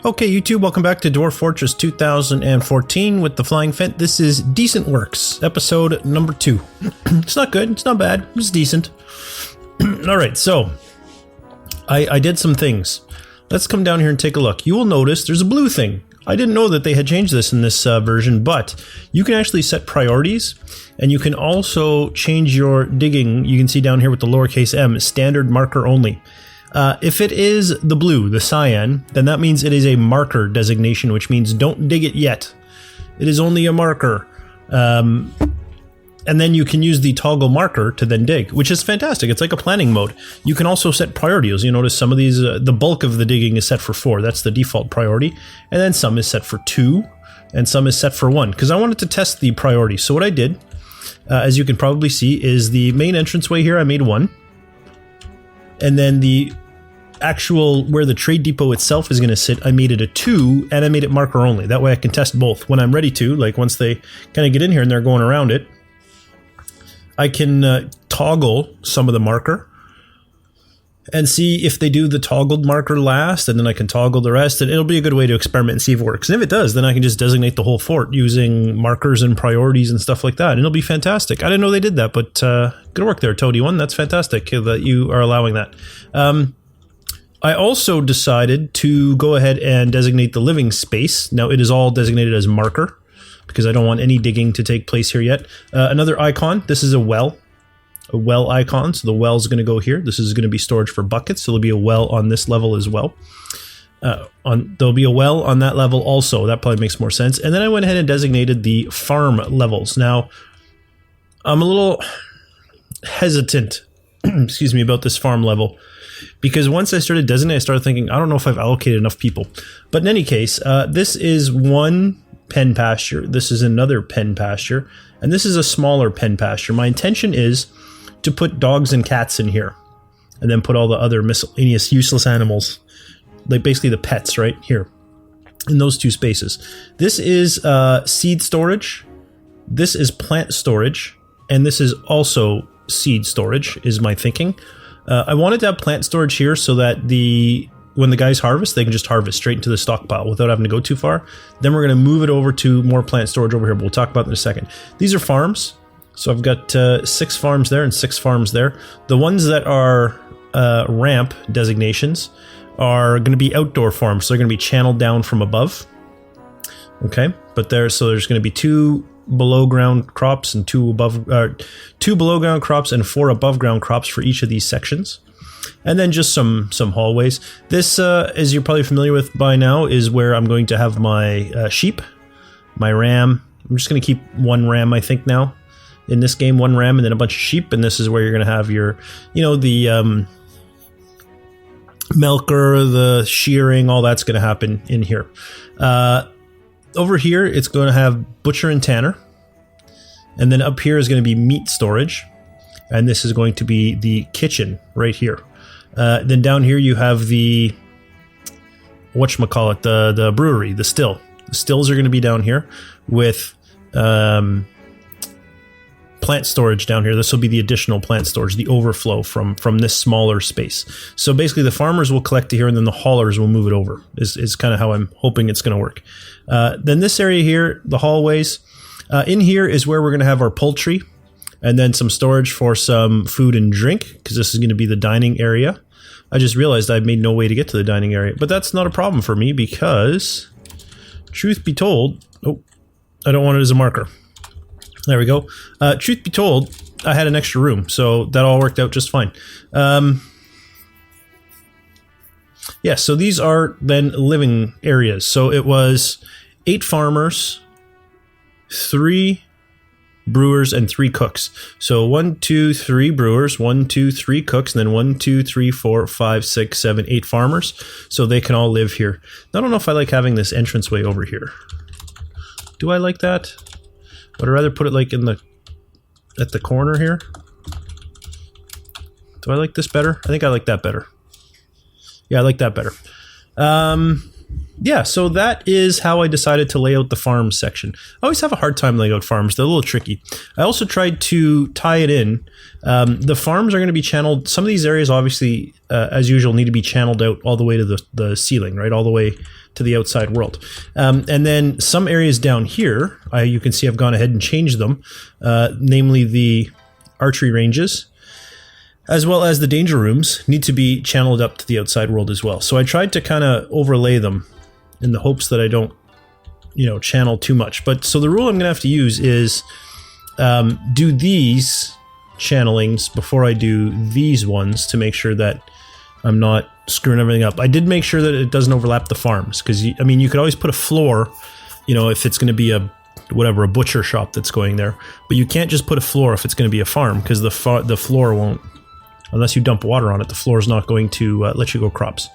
Okay, YouTube, welcome back to Dwarf Fortress 2014 with the Flying Phent. This is DecentWorks, episode number 2. It's not good, it's not bad, it's decent. Alright, so, I did some things. Let's come down here and take a look. You will notice there's a blue thing. I didn't know that they had changed this in this version, but you can actually set priorities, and you can also change your digging. You can see down here with the lowercase m, standard marker only. If it is the blue, the cyan, then that means it is a marker designation, which means don't dig it yet. It is only a marker. And then you can use the toggle marker to then dig, which is fantastic. It's like a planning mode. You can also set priorities. You notice some of these, the bulk of the digging is set for 4. That's the default priority. And then some is set for 2, and some is set for 1, because I wanted to test the priority. So what I did, as you can probably see, is the main entranceway here, I made 1. And then the actual, where the trade depot itself is going to sit, I made it a 2, and I made it marker only. That way I can test both. When I'm ready to, like once they kind of get in here and they're going around it, I can toggle some of the marker and see if they do the toggled marker last, and then I can toggle the rest, and it'll be a good way to experiment and see if it works. And if it does, then I can just designate the whole fort using markers and priorities and stuff like that, and it'll be fantastic. I didn't know they did that, but good work there, Toady1. That's fantastic that you are allowing that. I also decided to go ahead and designate the living space. Now it is all designated as marker because I don't want any digging to take place here yet. Another icon, this is a well icon, so the well is going to go here. This is going to be storage for buckets, so there'll be a well on this level as well. There'll be a well on that level also. That probably makes more sense. And then I went ahead and designated the farm levels. Now, I'm a little hesitant, excuse me, about this farm level, because once I started designating, I started thinking, I don't know if I've allocated enough people. But in any case, this is one pen pasture, this is another pen pasture, and this is a smaller pen pasture. My intention is to put dogs and cats in here, and then put all the other miscellaneous useless animals, like basically the pets right here, in those two spaces. This is seed storage, this is plant storage, and this is also seed storage, is my thinking. I wanted to have plant storage here so that when the guys harvest, they can just harvest straight into the stockpile without having to go too far. Then we're going to move it over to more plant storage over here, but we'll talk about that in a second. These are farms. So I've got 6 farms there and 6 farms there. The ones that are ramp designations are going to be outdoor farms, so they're going to be channeled down from above. Okay, but there's going to be 2 below ground crops and 2 below ground crops and 4 above ground crops for each of these sections, and then just some hallways. This, as you're probably familiar with by now, is where I'm going to have my sheep, my ram. I'm just going to keep 1 ram, I think, now in this game, 1 ram and then a bunch of sheep. And this is where you're going to have your, the milker, the shearing, all that's going to happen in here. Over here, it's going to have butcher and tanner. And then up here is going to be meat storage. And this is going to be the kitchen right here. Then down here you have the, whatchamacallit, the brewery, the still. The stills are going to be down here with plant storage down here. This will be the additional plant storage, the overflow from this smaller space. So basically the farmers will collect it here and then the haulers will move it over, is kind of how I'm hoping it's going to work. Then this area here, the hallways, in here is where we're going to have our poultry and then some storage for some food and drink, because this is going to be the dining area. I just realized I've made no way to get to the dining area, but that's not a problem for me because, truth be told, oh, I don't want it as a marker. There we go. Truth be told, I had an extra room, so that all worked out just fine. Yeah, so these are then living areas. So it was 8 farmers, 3 brewers, and 3 cooks. So 1, 2, 3 brewers, 1, 2, 3 cooks, and then 1, 2, 3, 4, 5, 6, 7, 8 farmers. So they can all live here. I don't know if I like having this entranceway over here. Do I like that? Would I rather put it like at the corner here? Do I like this better? I think I like that better. Yeah, I like that better. yeah, so that is how I decided to lay out the farms section. I always have a hard time laying out farms. They're a little tricky. I also tried to tie it in. The farms are going to be channeled. Some of these areas, obviously, as usual, need to be channeled out all the way to the ceiling, right? All the way to the outside world. And then some areas down here, you can see I've gone ahead and changed them, namely the archery ranges, as well as the danger rooms, need to be channeled up to the outside world as well. So I tried to kind of overlay them in the hopes that I don't, channel too much. But so the rule I'm going to have to use is do these channelings before I do these ones to make sure that I'm not screwing everything up. I did make sure that it doesn't overlap the farms, because you could always put a floor, if it's going to be a butcher shop that's going there, but you can't just put a floor if it's going to be a farm, because the floor won't, unless you dump water on it, the floor is not going to let you grow crops.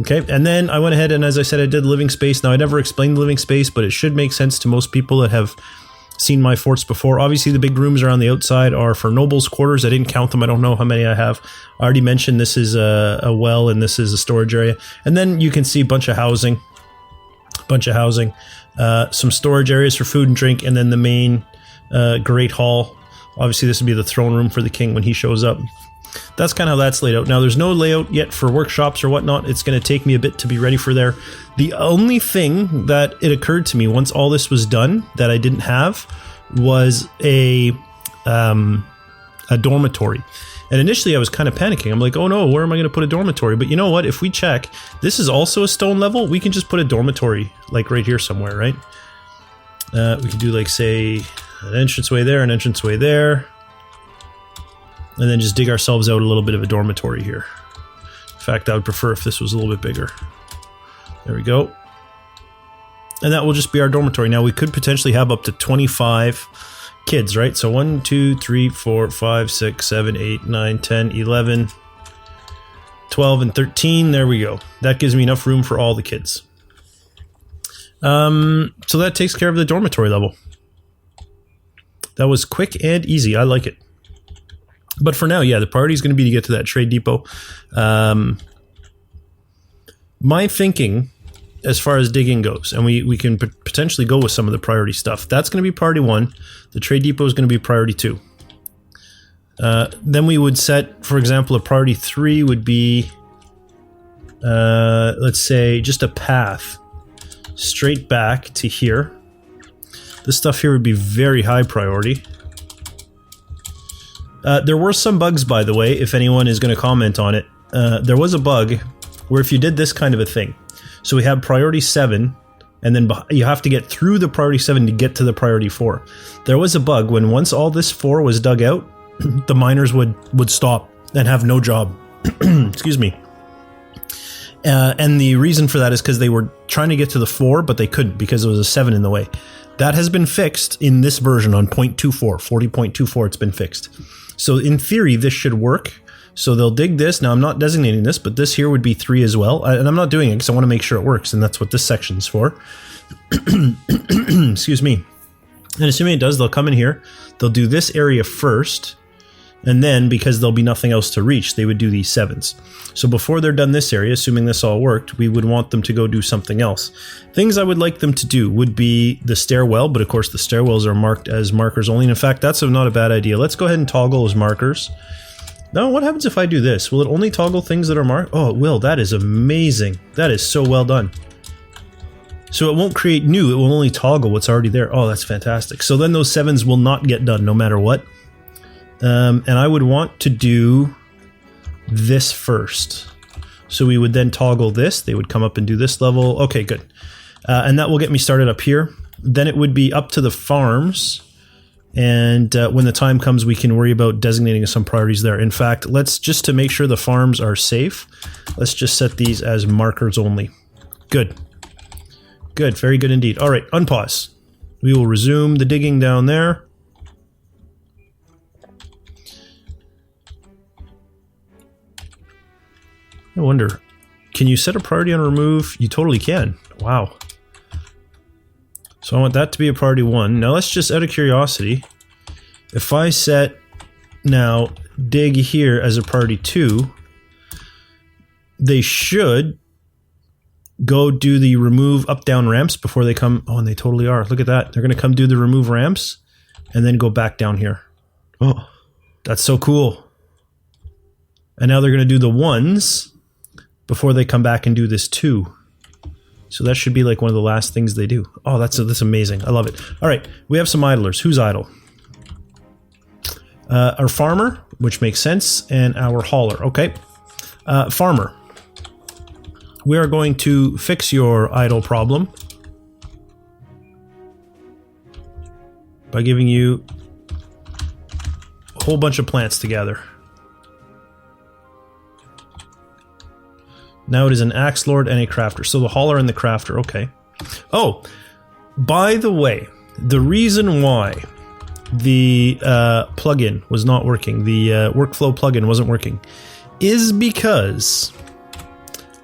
Okay, and then I went ahead and, as I said, I did living space. Now, I never explained the living space, but it should make sense to most people that have seen my forts before. Obviously, the big rooms around the outside are for nobles' quarters. I didn't count them. I don't know how many I have. I already mentioned this is a well and this is a storage area. And then you can see a bunch of housing, some storage areas for food and drink, and then the main great hall. Obviously, this would be the throne room for the king when he shows up. That's kind of how that's laid out. Now, there's no layout yet for workshops or whatnot. It's going to take me a bit to be ready for there. The only thing that it occurred to me once all this was done that I didn't have was a dormitory. And initially I was kind of panicking. I'm like, oh no, where am I going to put a dormitory? But you know what? If we check, this is also a stone level. We can just put a dormitory like right here somewhere, right? We could do like, say, an entranceway there, an entranceway there. And then just dig ourselves out a little bit of a dormitory here. In fact, I would prefer if this was a little bit bigger. There we go. And that will just be our dormitory. Now, we could potentially have up to 25 kids, right? So 1, 2, 3, 4, 5, 6, 7, 8, 9, 10, 11, 12, and 13. There we go. That gives me enough room for all the kids. So that takes care of the dormitory level. That was quick and easy. I like it. But for now, yeah, the priority is going to be to get to that trade depot. My thinking, as far as digging goes, and we can potentially go with some of the priority stuff, that's going to be priority 1. The trade depot is going to be priority 2. Then we would set, for example, a priority 3 would be, let's say, just a path straight back to here. This stuff here would be very high priority. There were some bugs, by the way, if anyone is going to comment on it. There was a bug where if you did this kind of a thing, so we have priority 7, and then you have to get through the priority 7 to get to the priority 4. There was a bug when once all this 4 was dug out, the miners would stop and have no job. Excuse me. And the reason for that is because they were trying to get to the 4, but they couldn't because there was a 7 in the way. That has been fixed in this version on 40.24. It's been fixed. So in theory, this should work. So they'll dig this. Now, I'm not designating this, but this here would be 3 as well. And I'm not doing it because I want to make sure it works, and that's what this section's for. Excuse me. And assuming it does, they'll come in here. They'll do this area first. And then, because there'll be nothing else to reach, they would do these 7s. So before they're done this area, assuming this all worked, we would want them to go do something else. Things I would like them to do would be the stairwell, but of course the stairwells are marked as markers only. And in fact, that's not a bad idea. Let's go ahead and toggle as markers. Now, what happens if I do this? Will it only toggle things that are marked? Oh, it will. That is amazing. That is so well done. So it won't create new. It will only toggle what's already there. Oh, that's fantastic. So then those 7s will not get done no matter what. And I would want to do this first. So we would then toggle this. They would come up and do this level. Okay, good. And that will get me started up here. Then it would be up to the farms. And when the time comes, we can worry about designating some priorities there. In fact, let's just to make sure the farms are safe, let's just set these as markers only. Good. Good. Very good indeed. All right, unpause. We will resume the digging down there. I wonder, can you set a priority on remove? You totally can. Wow. So I want that to be a priority 1. Now let's just, out of curiosity, if I set now dig here as a priority 2, they should go do the remove up-down ramps before they come. Oh, and they totally are. Look at that. They're going to come do the remove ramps and then go back down here. Oh, that's so cool. And now they're going to do the ones before they come back and do this too. So that should be like one of the last things they do. Oh, that's amazing. I love it. All right, we have some idlers. Who's idle? Our farmer, which makes sense, and our hauler. Okay. Farmer. We are going to fix your idle problem by giving you a whole bunch of plants to gather. Now it is an axe lord and a crafter. So the hauler and the crafter, okay. Oh, by the way, the reason why the plugin was not working, the workflow plugin wasn't working, is because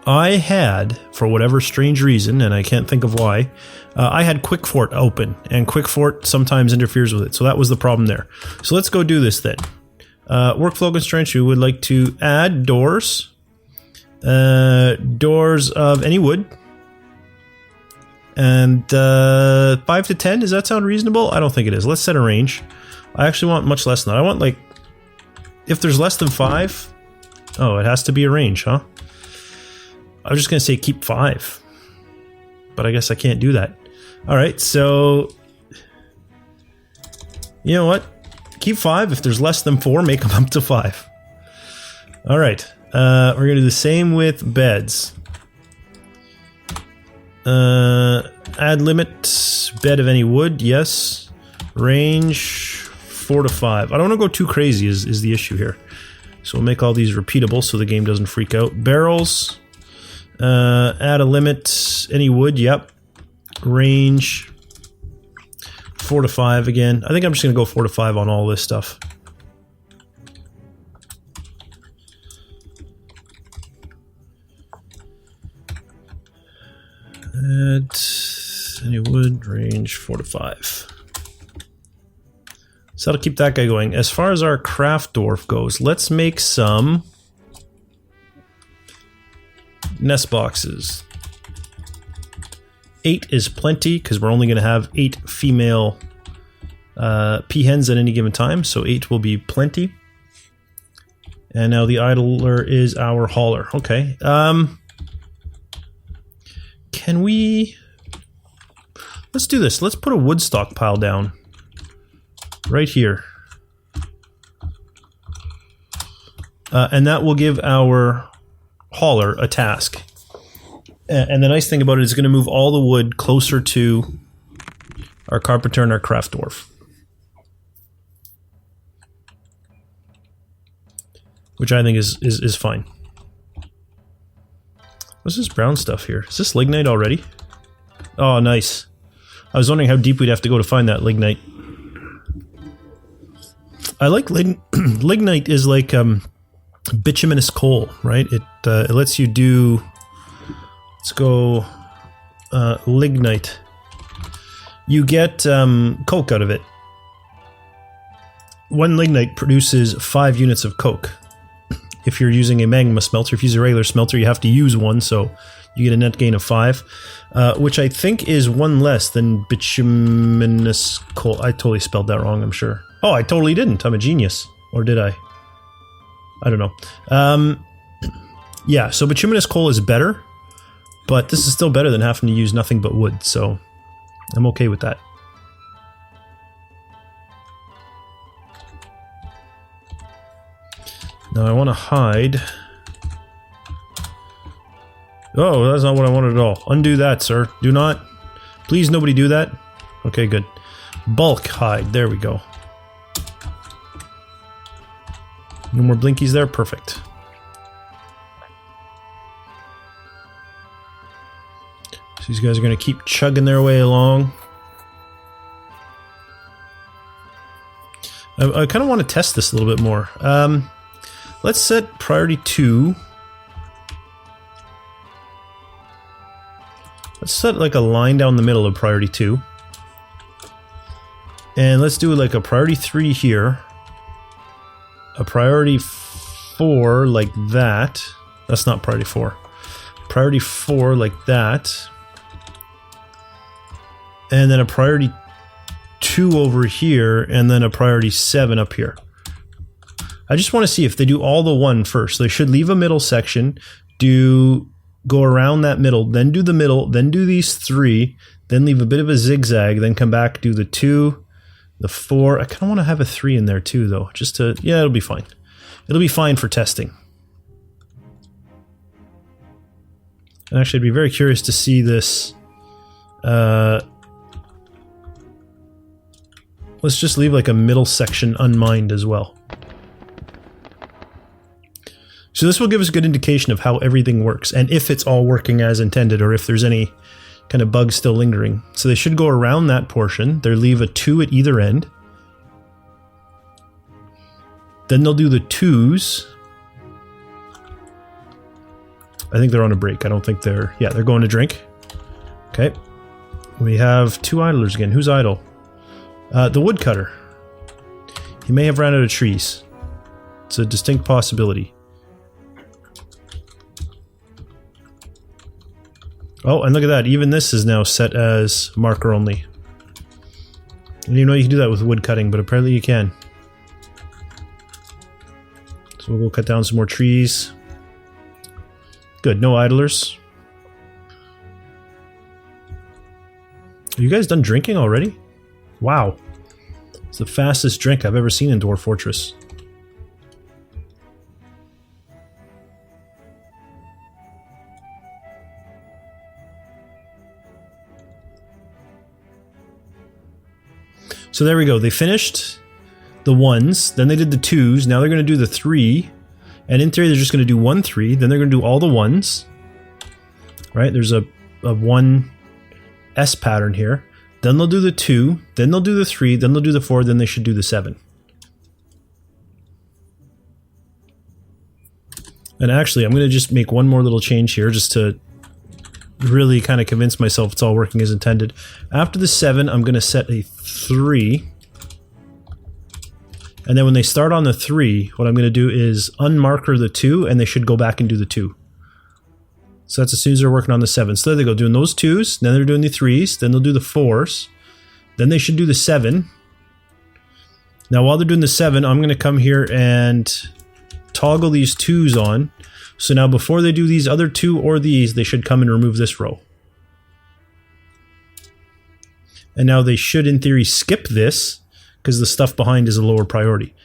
I had, for whatever strange reason, and I can't think of why, I had QuickFort open, and QuickFort sometimes interferes with it, so that was the problem there. So let's go do this then. Workflow constraints, we would like to add doors. Doors of any wood. And 5 to 10, does that sound reasonable? I don't think it is. Let's set a range. I actually want much less than that. I want like, if there's less than 5, oh, it has to be a range, huh? I was just going to say keep 5. But I guess I can't do that. Alright, so you know what? Keep 5. If there's less than 4, make them up to 5. Alright. We're going to do the same with beds. Add limit, bed of any wood, yes. Range, 4 to 5. I don't want to go too crazy is the issue here. So we'll make all these repeatable so the game doesn't freak out. Barrels, add a limit, any wood, yep. Range, 4 to 5 again. I think I'm just going to go 4 to 5 on all this stuff. Add any wood, range 4 to 5. So that'll keep that guy going. As far as our craft dwarf goes, let's make some nest boxes. 8 is plenty because we're only going to have 8 female peahens at any given time, so 8 will be plenty. And now the idler is our hauler. Okay. Can we... Let's do this. Let's put a wood stockpile down. Right here. And that will give our hauler a task. And the nice thing about it is it's going to move all the wood closer to our carpenter and our craft dwarf. Which I think is fine. What's this brown stuff here? Is this lignite already? Oh, nice. I was wondering how deep we'd have to go to find that lignite. I like lignite is like bituminous coal, right? It lets you do... Let's go lignite. You get coke out of it. 1 lignite produces 5 units of coke. If you're using a magma smelter, if you use a regular smelter, you have to use 1, so you get a net gain of 5, which I think is 1 less than bituminous coal. I totally spelled that wrong, I'm sure. Oh, I totally didn't. I'm a genius. Or did I? I don't know. Yeah, so bituminous coal is better, but this is still better than having to use nothing but wood, so I'm okay with that. Now I want to hide. Oh, that's not what I wanted at all. Undo that, sir. Do not. Please, nobody do that. Okay, good. Bulk hide. There we go. No more blinkies there. Perfect. So these guys are going to keep chugging their way along. I kind of want to test this a little bit more. Let's set priority 2. Let's set like a line down the middle of priority 2. And let's do like a priority 3 here. A priority 4 like that. That's not priority 4. priority 4 like that. And then a priority 2 over here, and then a priority 7 up here. I just want to see if they do all the 1 first. They should leave a middle section, go around that middle, then do the middle, then do these 3, then leave a bit of a zigzag, then come back, do the 2, the 4. I kind of want to have a 3 in there too, though, just to, yeah, it'll be fine. It'll be fine for testing. And actually, I'd be very curious to see this. Let's just leave like a middle section unmined as well. So this will give us a good indication of how everything works and if it's all working as intended or if there's any kind of bugs still lingering. So they should go around that portion. They'll leave a 2 at either end. Then they'll do the 2s. I think they're on a break. I don't think they're... Yeah, they're going to drink. Okay. We have 2 idlers again. Who's idle? The woodcutter. He may have ran out of trees. It's a distinct possibility. Oh, and look at that. Even this is now set as marker only. I didn't even know you can do that with wood cutting, but apparently you can. So we'll go cut down some more trees. Good, no idlers. Are you guys done drinking already? Wow. It's the fastest drink I've ever seen in Dwarf Fortress. So there we go. They finished the 1s, then they did the 2s, now they're going to do the 3, and in theory they're just going to do 1, 3, then they're going to do all the 1s. Right? There's a 1 S pattern here. Then they'll do the 2, then they'll do the 3, then they'll do the 4, then they should do the 7. And actually, I'm going to just make one more little change here just to really kind of convince myself it's all working as intended. After the 7, I'm going to set a 3. And then when they start on the 3, what I'm going to do is unmarker the 2, and they should go back and do the 2. So that's as soon as they're working on the 7. So there they go, doing those 2s, then they're doing the 3s, then they'll do the 4s, then they should do the 7. Now while they're doing the 7, I'm going to come here and toggle these 2s on. So now before they do these other 2 or these, they should come and remove this row. And now they should, in theory, skip this, because the stuff behind is a lower priority.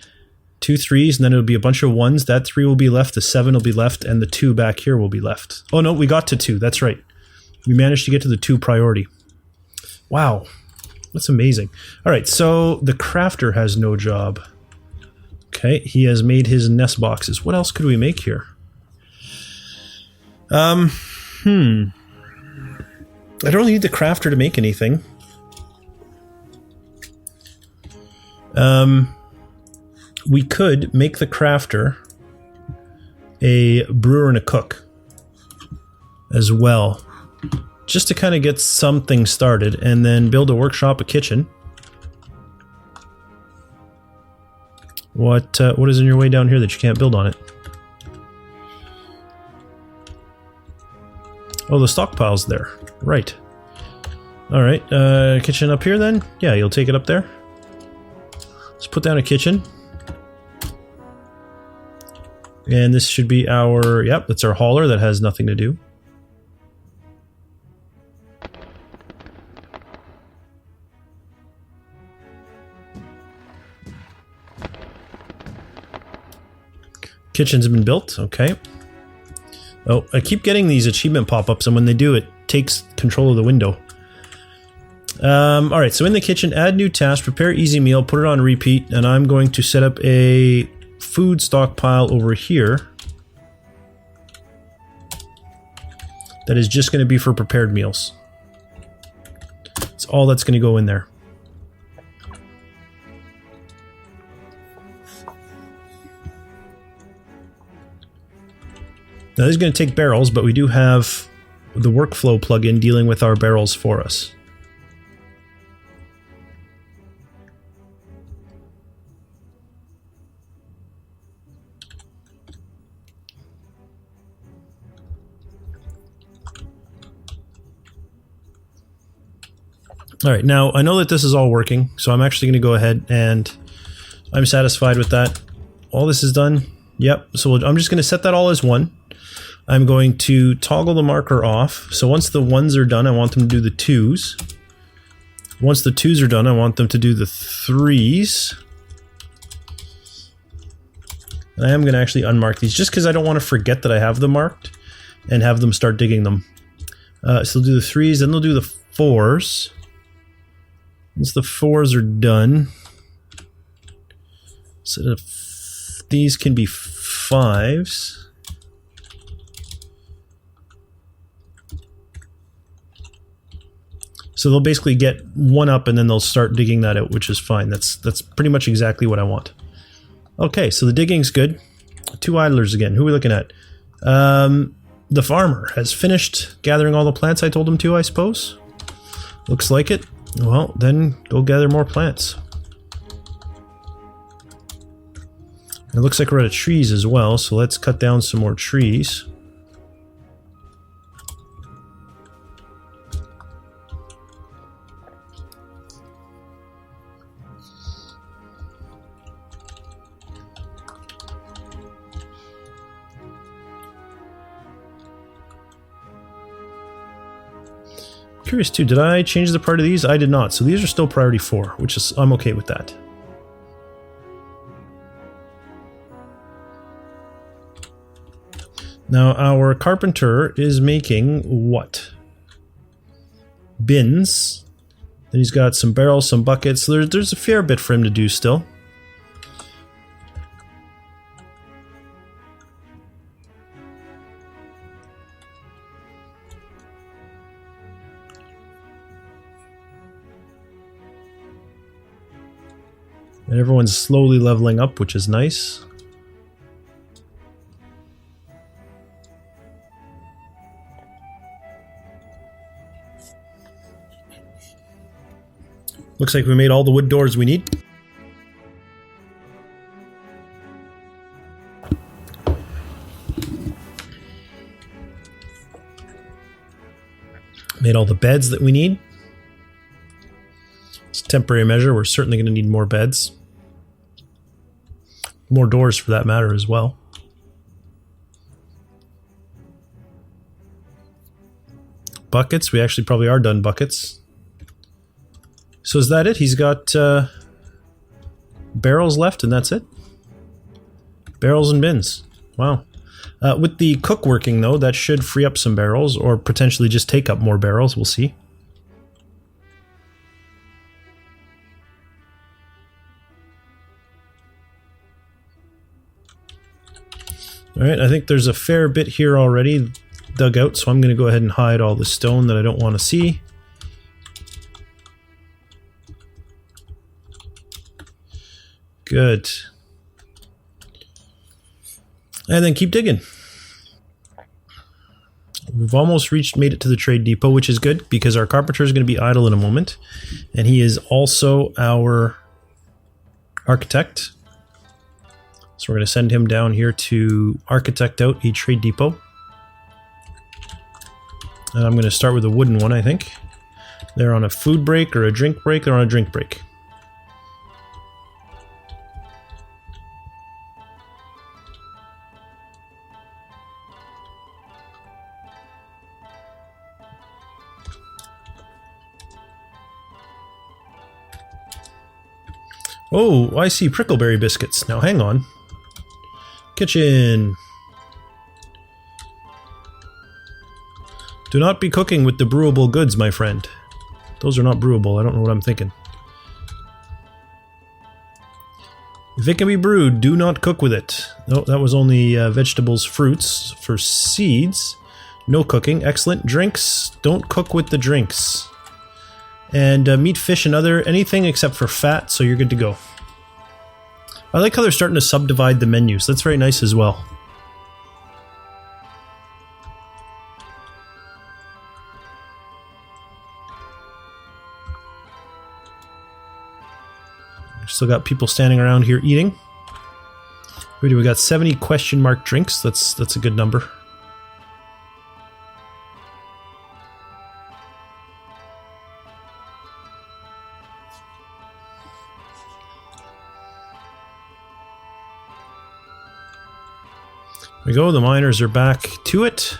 2 3s, and then it'll be a bunch of 1s. That 3 will be left, the 7 will be left, and the 2 back here will be left. Oh no, we got to 2, that's right. We managed to get to the 2 priority. Wow, that's amazing. Alright, so the crafter has no job. Okay, he has made his nest boxes. What else could we make here? I don't really need the crafter to make anything. We could make the crafter a brewer and a cook as well, just to kind of get something started, and then build a workshop, a kitchen. What is in your way down here that you can't build on it? Oh, the stockpile's there. Right. Alright, kitchen up here then? Yeah, you'll take it up there. Let's put down a kitchen. And this should be our... Yep, that's our hauler that has nothing to do. Kitchen's been built, okay. Oh, I keep getting these achievement pop-ups, and when they do, it takes control of the window. Alright, so in the kitchen, add new task, prepare easy meal, put it on repeat, and I'm going to set up a food stockpile over here. That is just going to be for prepared meals. That's all that's going to go in there. Now this is going to take barrels, but we do have the workflow plugin dealing with our barrels for us. All right, now I know that this is all working, so I'm actually going to go ahead and I'm satisfied with that. All this is done. Yep, so I'm just going to set that all as 1. I'm going to toggle the marker off. So once the 1s are done, I want them to do the 2s. Once the 2s are done, I want them to do the 3s. And I am going to actually unmark these just because I don't want to forget that I have them marked and have them start digging them. So they'll do the 3s, then they'll do the 4s. Once the 4s are done, so these can be 5s. So they'll basically get 1 up and then they'll start digging that out, which is fine. That's pretty much exactly what I want. Okay, so the digging's good. 2 idlers again. Who are we looking at? The farmer has finished gathering all the plants I told him to, I suppose. Looks like it. Well, then go gather more plants. It looks like we're out of trees as well, so let's cut down some more trees. Curious too, did I change the priority of these? I did not, so these are still priority 4, which is, I'm okay with that. Now our carpenter is making what? Bins. Then he's got some barrels, some buckets, so there's a fair bit for him to do still. And everyone's slowly leveling up, which is nice. Looks like we made all the wood doors we need. Made all the beds that we need. It's a temporary measure. We're certainly going to need more beds. More doors for that matter as well. Buckets. We actually probably are done buckets. So is that it? He's got barrels left and that's it? Barrels and bins. Wow. With the cook working though, that should free up some barrels or potentially just take up more barrels. We'll see. Alright, I think there's a fair bit here already dug out, so I'm going to go ahead and hide all the stone that I don't want to see. Good. And then keep digging. We've almost made it to the trade depot, which is good because our carpenter is going to be idle in a moment. And he is also our architect. So we're going to send him down here to architect out a trade depot. And I'm going to start with a wooden one, I think. They're on a food break or a drink break. They're on a drink break. Oh, I see prickleberry biscuits. Now hang on. Kitchen. Do not be cooking with the brewable goods, my friend. Those are not brewable. I don't know what I'm thinking. If it can be brewed, do not cook with it. No, that was only vegetables, fruits. For seeds, no cooking. Excellent. Drinks, don't cook with the drinks. And meat, fish, and anything except for fat, so you're good to go. I like how they're starting to subdivide the menus. That's very nice as well. Still got people standing around here eating. We got 70 question mark drinks. That's a good number. There we go, the miners are back to it.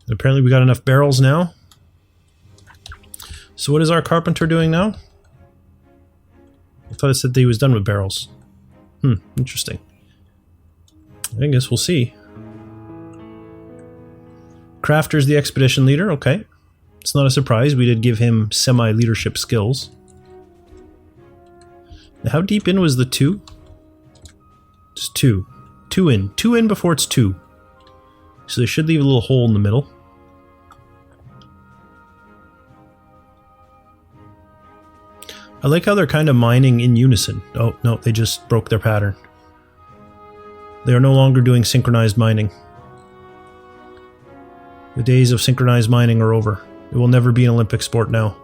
Apparently we got enough barrels now. So what is our carpenter doing now? I thought it said that he was done with barrels. Interesting. I guess we'll see. Crafter's the expedition leader, okay. It's not a surprise, we did give him semi-leadership skills. Now, how deep in was the 2? Just 2. 2 in. 2 in before it's 2. So they should leave a little hole in the middle. I like how they're kind of mining in unison. Oh, no, they just broke their pattern. They are no longer doing synchronized mining. The days of synchronized mining are over. It will never be an Olympic sport now.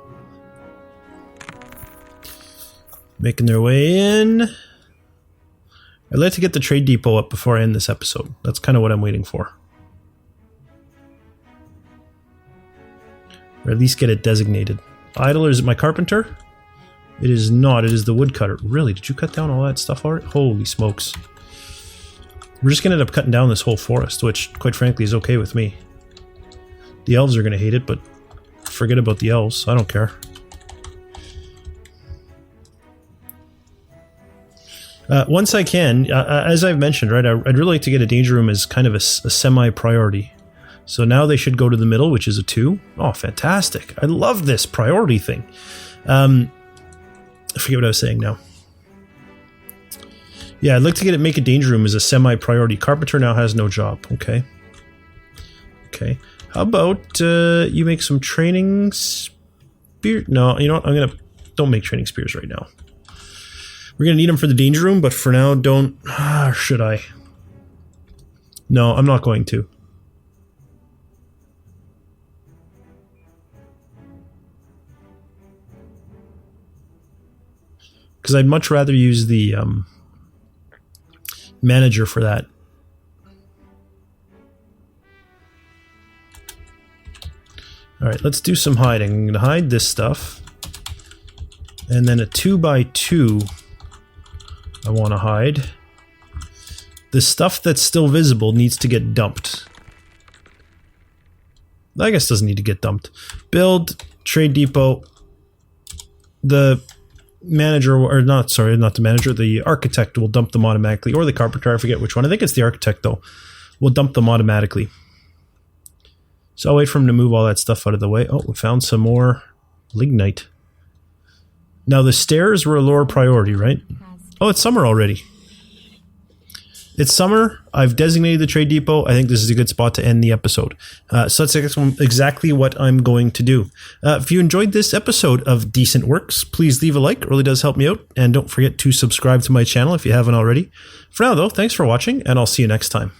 Making their way in. I'd like to get the trade depot up before I end this episode. That's kind of what I'm waiting for. Or at least get it designated. Idler, is it my carpenter? It is not, it is the woodcutter. Really? Did you cut down all that stuff already? Holy smokes. We're just going to end up cutting down this whole forest, which, quite frankly, is okay with me. The elves are going to hate it, but forget about the elves. I don't care. Once I can, as I've mentioned, right, I'd really like to get a danger room as kind of a semi-priority. So now they should go to the middle, which is a 2. Oh, fantastic. I love this priority thing. I forget what I was saying now. Yeah, I'd like to make a danger room as a semi-priority. Carpenter now has no job. Okay. Okay. How about you make some training spear? No, you know what? Don't make training spears right now. We're gonna need them for the danger room, but for now, don't. Should I? No, I'm not going to. Because I'd much rather use the manager for that. Alright, let's do some hiding. I'm going to hide this stuff. And then a 2x2 I want to hide. The stuff that's still visible needs to get dumped. I guess doesn't need to get dumped. Build, trade depot. The manager, or not, sorry, not the manager, the architect will dump them automatically, or the carpenter, I forget which one. I think it's the architect though. Will dump them automatically. So I'll wait for him to move all that stuff out of the way. Oh, we found some more lignite. Now the stairs were a lower priority, right? Oh, it's summer already. It's summer. I've designated the trade depot. I think this is a good spot to end the episode. So that's exactly what I'm going to do. If you enjoyed this episode of Decent Works, please leave a like. It really does help me out. And don't forget to subscribe to my channel if you haven't already. For now, though, thanks for watching, and I'll see you next time.